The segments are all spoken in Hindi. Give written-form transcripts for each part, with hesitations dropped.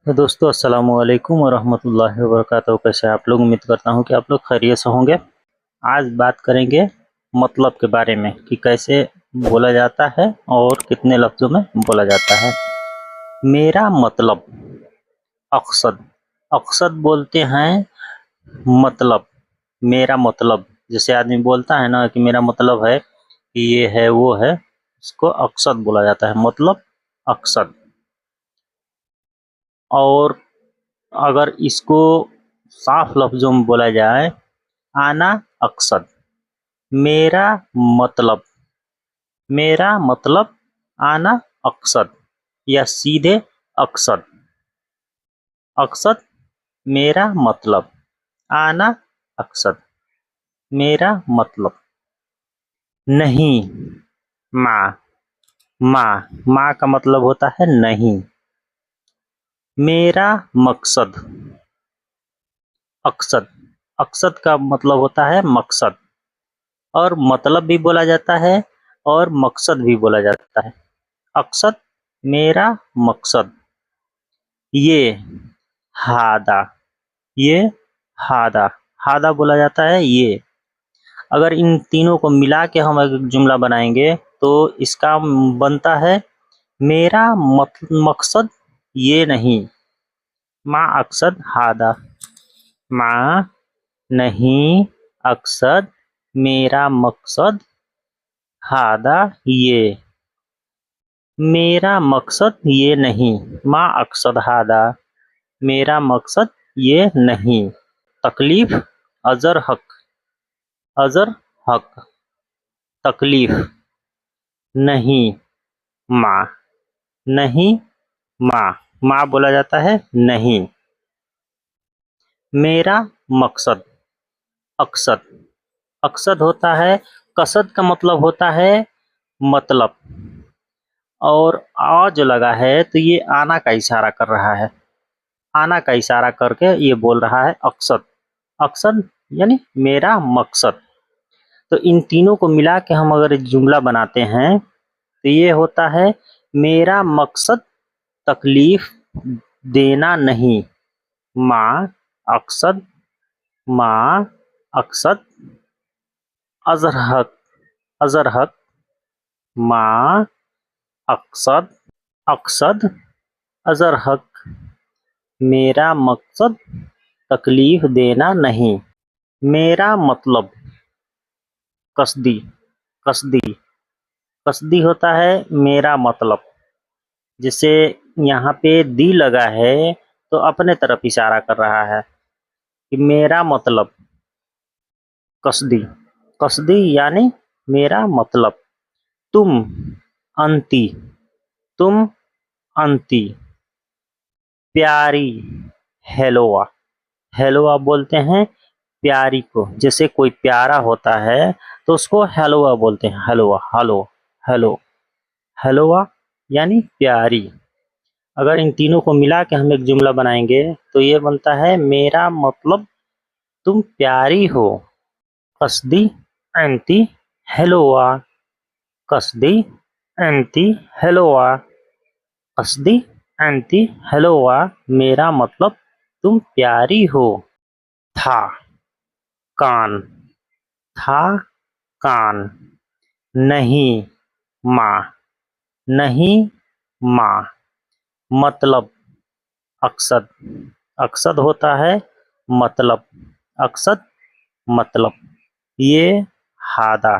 तो दोस्तों अस्सलाम वालेकुम वरहमतुल्लाहि वबरकातुहू। कैसे हैं आप लोग? उम्मीद करता हूँ कि आप लोग खैरियत से होंगे। आज बात करेंगे मतलब के बारे में कि कैसे बोला जाता है और कितने लफ्ज़ों में बोला जाता है। मेरा मतलब, अक़सद। अक़सद बोलते हैं मतलब, मेरा मतलब। जैसे आदमी बोलता है ना कि मेरा मतलब है कि ये है वो है, इसको अक़सद बोला जाता है। मतलब, अक़सद। और अगर इसको साफ लफ्ज़ों में बोला जाए, आना अक़सद, मेरा मतलब। मेरा मतलब आना अक़सद, या सीधे अक़सद। अक़सद मेरा मतलब, आना अक़सद मेरा मतलब। नहीं, माँ। माँ का मतलब होता है नहीं। मेरा मकसद, अक़सद। अक़सद का मतलब होता है मकसद, और मतलब भी बोला जाता है और मकसद भी बोला जाता है। अक़सद मेरा मकसद। ये हादा, ये हादा। हादा बोला जाता है ये। अगर इन तीनों को मिला के हम एक जुमला बनाएंगे तो इसका बनता है, मेरा मकसद ये नहीं। माँ अक़सद हादा। माँ नहीं अक़सद मेरा मकसद हादा ये। मेरा मकसद ये नहीं। माँ अक़सद हादा, मेरा मकसद ये नहीं। तकलीफ, अज़र हक। अज़र हक, तकलीफ। नहीं, माँ। नहीं, माँ। माँ बोला जाता है नहीं। मेरा मकसद, अक़सद। अक़सद होता है, कसद का मतलब होता है मतलब, और आ जो लगा है तो ये आना का इशारा कर रहा है। आना का इशारा करके ये बोल रहा है अक़सद। अक़सद यानी मेरा मकसद। तो इन तीनों को मिला के हम अगर जुमला बनाते हैं तो ये होता है, मेरा मकसद तकलीफ देना नहीं। माँ अक़सद, माँ अक़सद अज़र हक, अज़र हक। माँ अक़सद, अक़सद अज़र हक। मेरा मकसद तकलीफ देना नहीं। मेरा मतलब, कसदी। कसदी, कसदी होता है मेरा मतलब। जैसे यहाँ पे दी लगा है तो अपने तरफ इशारा कर रहा है कि मेरा मतलब, कसदी। कसदी यानी मेरा मतलब। तुम, अंती। तुम अंती। प्यारी, हेलोआ। हेलोआ बोलते हैं प्यारी को। जैसे कोई प्यारा होता है तो उसको हेलोआ बोलते हैं। हेलोआ, हेलो, हेलो। हेलोआ यानी प्यारी। अगर इन तीनों को मिला के हम एक जुमला बनाएंगे तो ये बनता है, मेरा मतलब तुम प्यारी हो। कसदी एंटी हेलोआ। कसदी एंटी हेलोआ। कसदी एंटी हेलोआ, मेरा मतलब तुम प्यारी हो। था, कान। था, कान। नहीं, माँ। नहीं, माँ। मतलब, अक़सद। अक़सद होता है मतलब। अक़सद मतलब। ये हादा।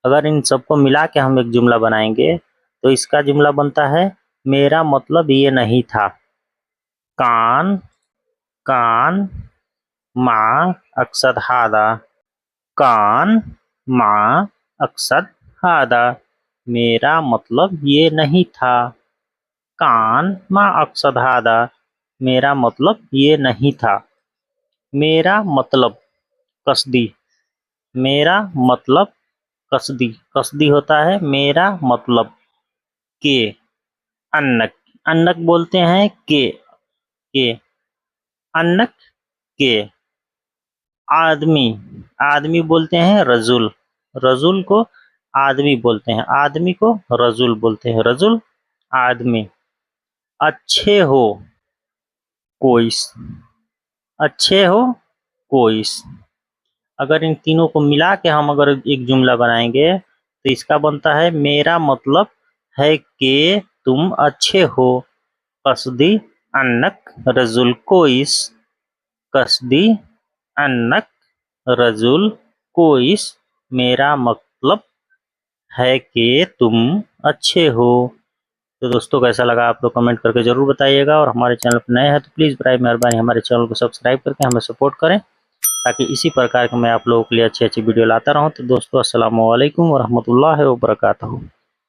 अगर इन सबको मिला के हम एक जुमला बनाएंगे तो इसका जुमला बनता है, मेरा मतलब ये नहीं था। कान, कान। माँ अक़सद हादा। कान, माँ अक़सद हादा, मेरा मतलब ये नहीं था। कान माँ अक़सद हादा, मेरा मतलब ये नहीं था। मेरा मतलब, कसदी। मेरा मतलब कसदी। कसदी होता है मेरा मतलब। के, अन्नक। अन्नक बोलते हैं के। अन्नक के। आदमी। आदमी बोलते हैं रजुल। रजुल को आदमी बोलते हैं। आदमी को रजुल बोलते हैं। रजुल, आदमी। अच्छे हो, कोइस, अच्छे हो कोइस। अगर इन तीनों को मिला के हम अगर एक जुमला बनाएंगे तो इसका बनता है मेरा मतलब है कि तुम अच्छे हो। कसदी अन्नक रजुल कोइस, कसदी अन्नक रजुल कोइस, मेरा मतलब है कि तुम अच्छे हो। तो दोस्तों कैसा लगा आप लोग कमेंट करके जरूर बताइएगा, और हमारे चैनल पर नए हैं तो प्लीज़ बराए मेहरबानी हमारे चैनल को सब्सक्राइब करके हमें सपोर्ट करें, ताकि इसी प्रकार के मैं आप लोगों के लिए अच्छी अच्छी वीडियो लाता रहूं। तो दोस्तों अस्सलाम वालेकुम व रहमतुल्लाहि व बरकातहू।